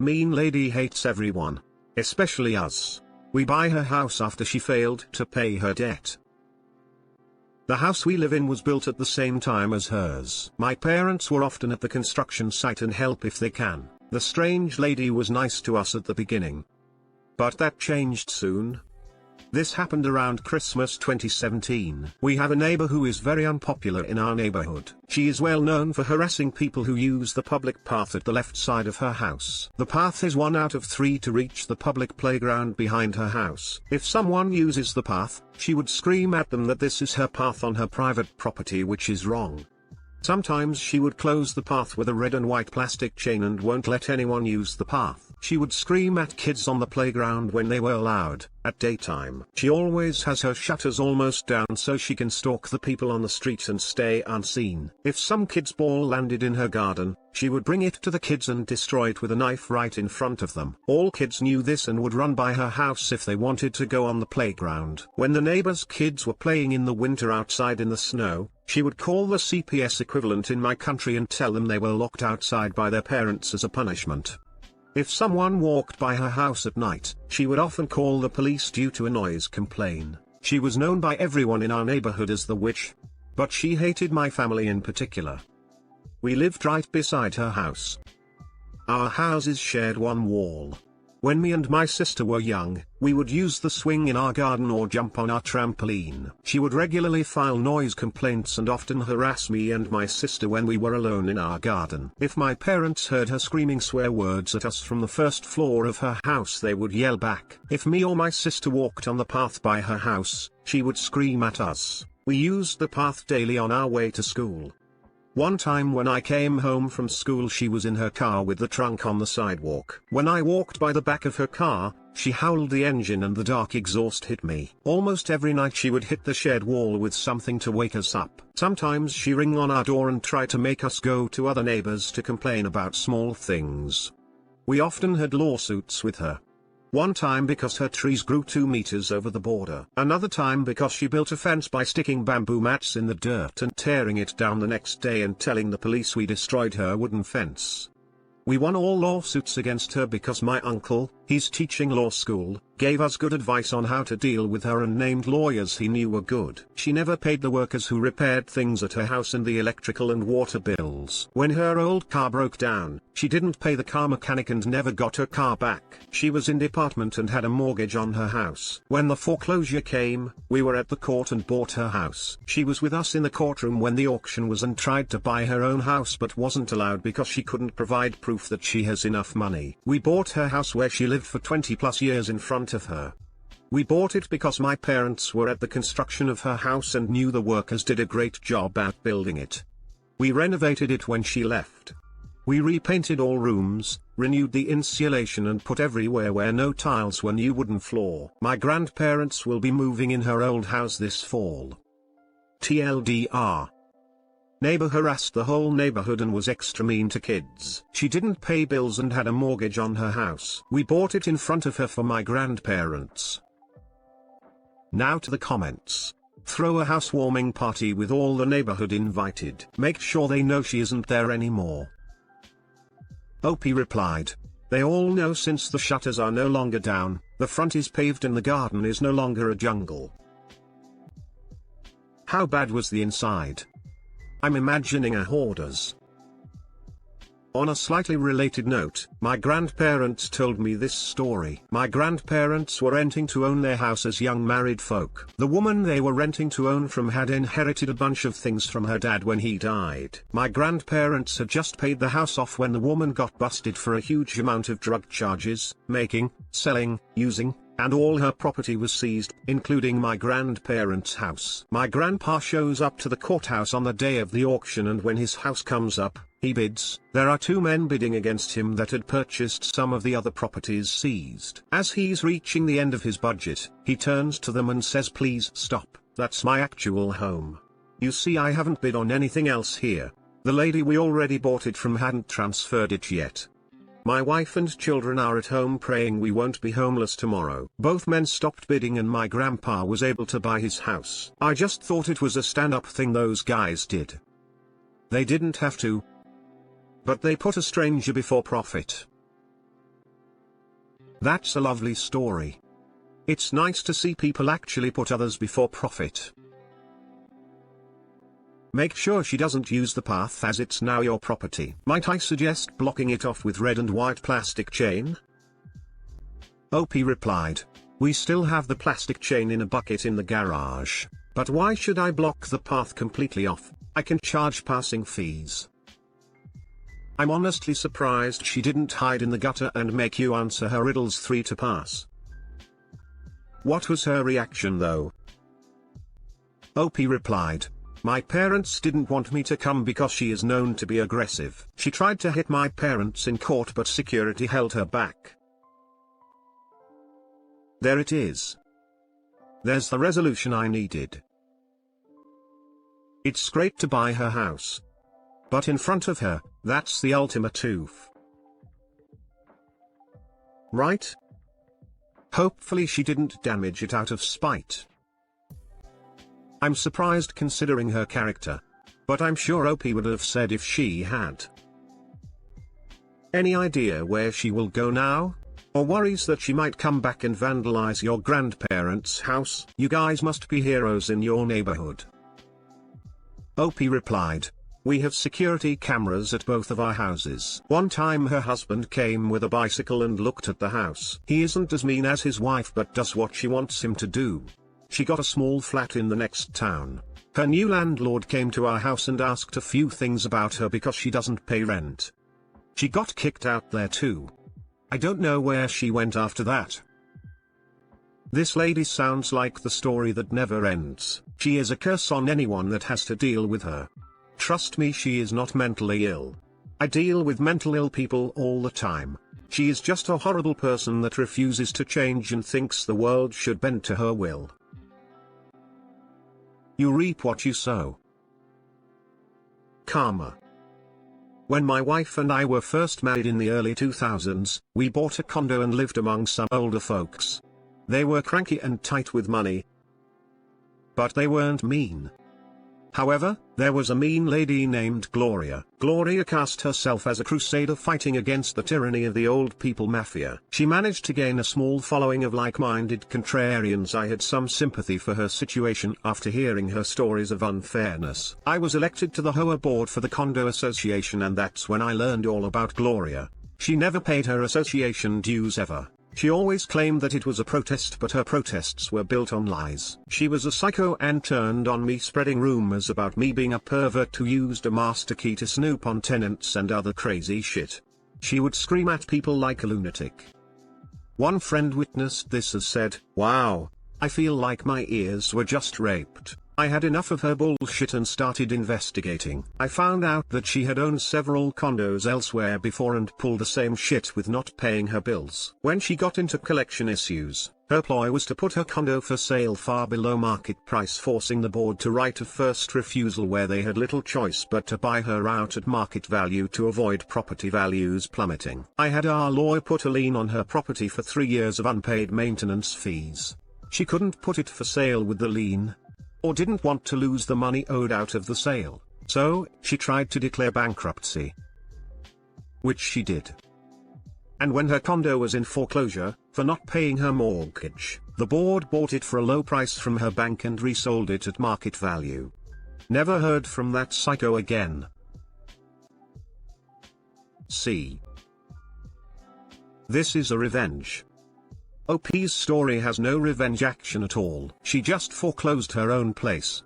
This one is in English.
mean lady hates everyone. Especially us. We buy her house after she failed to pay her debt. The house we live in was built at the same time as hers. My parents were often at the construction site and help if they can. The strange lady was nice to us at the beginning. But that changed soon. This happened around Christmas 2017. We have a neighbor who is very unpopular in our neighborhood. She is well known for harassing people who use the public path at the left side of her house. The path is 1 out of 3 to reach the public playground behind her house. If someone uses the path, she would scream at them that this is her path on her private property, which is wrong. Sometimes she would close the path with a red and white plastic chain and won't let anyone use the path. She would scream at kids on the playground when they were allowed. At daytime, she always has her shutters almost down so she can stalk the people on the street and stay unseen. If some kid's ball landed in her garden, she would bring it to the kids and destroy it with a knife right in front of them. All kids knew this and would run by her house if they wanted to go on the playground. When the neighbor's kids were playing in the winter outside in the snow, she would call the CPS equivalent in my country and tell them they were locked outside by their parents as a punishment. If someone walked by her house at night, she would often call the police due to a noise complaint. She was known by everyone in our neighborhood as the witch. But she hated my family in particular. We lived right beside her house. Our houses shared one wall. When me and my sister were young, we would use the swing in our garden or jump on our trampoline. She would regularly file noise complaints and often harass me and my sister when we were alone in our garden. If my parents heard her screaming swear words at us from the first floor of her house, they would yell back. If me or my sister walked on the path by her house, she would scream at us. We used the path daily on our way to school. One time when I came home from school, she was in her car with the trunk on the sidewalk. When I walked by the back of her car, she howled the engine and the dark exhaust hit me. Almost every night she would hit the shed wall with something to wake us up. Sometimes she ring on our door and try to make us go to other neighbors to complain about small things. We often had lawsuits with her. One time because her trees grew 2 meters over the border. Another time because she built a fence by sticking bamboo mats in the dirt and tearing it down the next day and telling the police we destroyed her wooden fence. We won all lawsuits against her because my uncle, he's teaching law school, gave us good advice on how to deal with her and named lawyers he knew were good. She never paid the workers who repaired things at her house and the electrical and water bills. When her old car broke down, she didn't pay the car mechanic and never got her car back. She was in department and had a mortgage on her house. When the foreclosure came, we were at the court and bought her house. She was with us in the courtroom when the auction was and tried to buy her own house but wasn't allowed because she couldn't provide proof that she has enough money. We bought her house where she lived for 20 plus years in front of her. We bought it because my parents were at the construction of her house and knew the workers did a great job at building it. We renovated it when she left. We repainted all rooms, renewed the insulation and put everywhere where no tiles were new wooden floor. My grandparents will be moving in her old house this fall. TLDR. Neighbor harassed the whole neighborhood and was extra mean to kids. She didn't pay bills and had a mortgage on her house. We bought it in front of her for my grandparents. Now to the comments. Throw a housewarming party with all the neighborhood invited. Make sure they know she isn't there anymore. Opie replied. They all know since the shutters are no longer down, the front is paved and the garden is no longer a jungle. How bad was the inside? I'm imagining a hoarders. On a slightly related note, my grandparents told me this story. My grandparents were renting to own their house as young married folk. The woman they were renting to own from had inherited a bunch of things from her dad when he died. My grandparents had just paid the house off when the woman got busted for a huge amount of drug charges, making, selling, using, and all her property was seized, including my grandparents' house. My grandpa shows up to the courthouse on the day of the auction, and when his house comes up, he bids. There are 2 men bidding against him that had purchased some of the other properties seized. As he's reaching the end of his budget, he turns to them and says, "Please stop, that's my actual home. You see, I haven't bid on anything else here. The lady we already bought it from hadn't transferred it yet. My wife and children are at home praying we won't be homeless tomorrow." Both men stopped bidding and my grandpa was able to buy his house. I just thought it was a stand-up thing those guys did. They didn't have to. But they put a stranger before profit. That's a lovely story. It's nice to see people actually put others before profit. Make sure she doesn't use the path as it's now your property. Might I suggest blocking it off with red and white plastic chain? OP replied, we still have the plastic chain in a bucket in the garage, but why should I block the path completely off? I can charge passing fees. I'm honestly surprised she didn't hide in the gutter and make you answer her riddles 3 to pass. What was her reaction though? OP replied, my parents didn't want me to come because she is known to be aggressive. She tried to hit my parents in court but security held her back. There it is. There's the resolution I needed. It's great to buy her house. But in front of her, that's the ultimate oof. Right? Hopefully she didn't damage it out of spite. I'm surprised considering her character. But I'm sure OP would have said if she had. Any idea where she will go now? Or worries that she might come back and vandalize your grandparents' house? You guys must be heroes in your neighborhood. OP replied, we have security cameras at both of our houses. One time her husband came with a bicycle and looked at the house. He isn't as mean as his wife but does what she wants him to do. She got a small flat in the next town. Her new landlord came to our house and asked a few things about her because she doesn't pay rent. She got kicked out there too. I don't know where she went after that. This lady sounds like the story that never ends. She is a curse on anyone that has to deal with her. Trust me, she is not mentally ill. I deal with mental ill people all the time. She is just a horrible person that refuses to change and thinks the world should bend to her will. You reap what you sow. Karma. When my wife and I were first married in the early 2000s, we bought a condo and lived among some older folks. They were cranky and tight with money. But they weren't mean. However, there was a mean lady named Gloria. Gloria cast herself as a crusader fighting against the tyranny of the old people mafia. She managed to gain a small following of like-minded contrarians. I had some sympathy for her situation after hearing her stories of unfairness. I was elected to the HOA board for the condo association, and that's when I learned all about Gloria. She never paid her association dues ever. She always claimed that it was a protest, but her protests were built on lies. She was a psycho and turned on me, spreading rumors about me being a pervert who used a master key to snoop on tenants and other crazy shit. She would scream at people like a lunatic. One friend witnessed this and said, "Wow, I feel like my ears were just raped." I had enough of her bullshit and started investigating. I found out that she had owned several condos elsewhere before and pulled the same shit with not paying her bills. When she got into collection issues, her ploy was to put her condo for sale far below market price, forcing the board to right of first refusal where they had little choice but to buy her out at market value to avoid property values plummeting. I had our lawyer put a lien on her property for 3 years of unpaid maintenance fees. She couldn't put it for sale with the lien, or didn't want to lose the money owed out of the sale, so she tried to declare bankruptcy. Which she did. And when her condo was in foreclosure, for not paying her mortgage, the board bought it for a low price from her bank and resold it at market value. Never heard from that psycho again. See. This is a revenge. OP's story has no revenge action at all. She just foreclosed her own place,